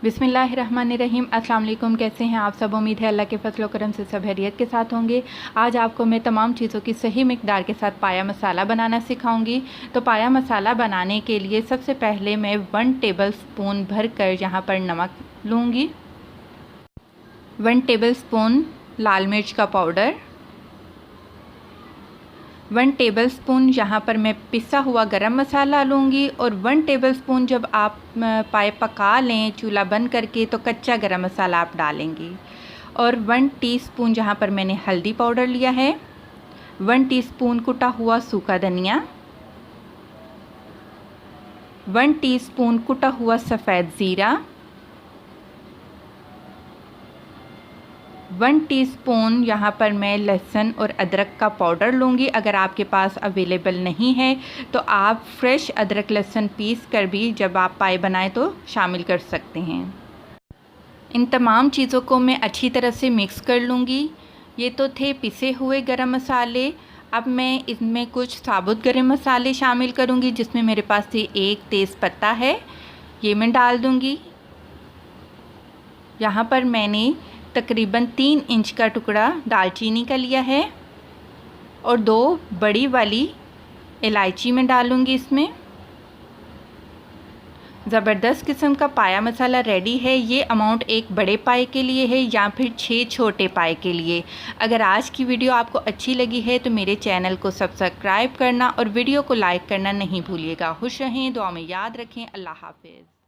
बिस्मिल्लाहिर्रहमानिर्रहीम। अस्सलाम वालेकुम। कैसे हैं आप सब? उम्मीद है अल्लाह के फजल करम से सब खैरियत के साथ होंगे। आज आपको मैं तमाम चीज़ों की सही मिकदार के साथ पाया मसाला बनाना सिखाऊंगी। तो पाया मसाला बनाने के लिए सबसे पहले मैं 1 टेबल स्पून भर कर यहाँ पर नमक लूँगी, 1 टेबल स्पून लाल मिर्च का पाउडर, 1 टेबल स्पून यहाँ पर मैं पिसा हुआ गरम मसाला लूँगी और 1 टेबल स्पून जब आप पाए पका लें चूल्हा बंद करके तो कच्चा गरम मसाला आप डालेंगी। और 1 टीस्पून जहाँ पर मैंने हल्दी पाउडर लिया है, 1 टीस्पून कुटा हुआ सूखा धनिया, 1 टीस्पून कुटा हुआ सफ़ेद ज़ीरा, 1 टीस्पून यहाँ पर मैं लहसुन और अदरक का पाउडर लूँगी। अगर आपके पास अवेलेबल नहीं है तो आप फ्रेश अदरक लहसुन पीस कर भी जब आप पाए बनाएं तो शामिल कर सकते हैं। इन तमाम चीज़ों को मैं अच्छी तरह से मिक्स कर लूँगी। ये तो थे पिसे हुए गरम मसाले। अब मैं इसमें कुछ साबुत गरम मसाले शामिल करूँगी, जिसमें मेरे पास से 1 तेज़पत्ता है, ये मैं डाल दूँगी। यहाँ पर मैंने तकरीबन 3 इंच का टुकड़ा दालचीनी का लिया है और 2 बड़ी वाली इलायची में डालूँगी। इसमें ज़बरदस्त किस्म का पाया मसाला रेडी है। ये अमाउंट एक बड़े पाए के लिए है या फिर 6 छोटे पाए के लिए। अगर आज की वीडियो आपको अच्छी लगी है तो मेरे चैनल को सब्सक्राइब करना और वीडियो को लाइक करना नहीं भूलिएगा। खुश रहें, दुआ में याद रखें। अल्लाह हाफ़िज़।